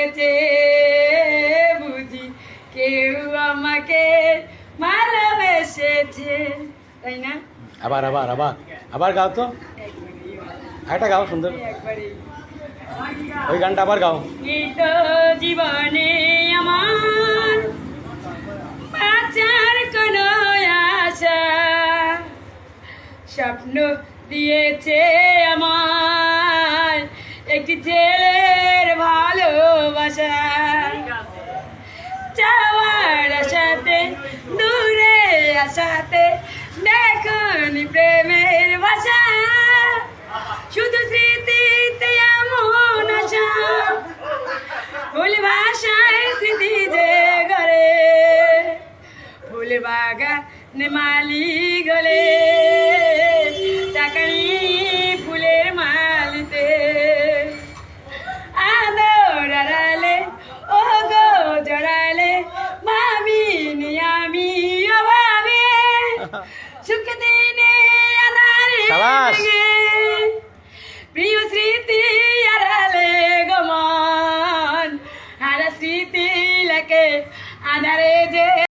হয়েছে বুঝি কেউ আমাকে ভালোবেসেছে, তাই না? আবার আবার আবার আবার গাও তো, একটা গাও সুন্দর, ওই গানটা আবার গাও। এই তো জীবনে আমার বাঁচার কোনো আশা, স্বপ্ন দিয়েছে আমার একটি ছেলের ভালোবাসা, যাওয়ার আশাতে দূরে আশাতে দেখুন প্রেমের ভাষা, শুধু স্মৃতিতে এমন আশা, ফুল ভাষায় স্মৃতি যে গড়ে, ফুল বাগান মালি গলে, টাকানি ফুলের মালিতে আদর আড়ালে ও গো জড়ালে ভাবিনি আমি অভাবে, সুখ দিনে আধারে শাবাশ। লাগে, প্রিয় স্মৃতি আড়ালে গমন, আর স্মৃতি লাগে আধারে যে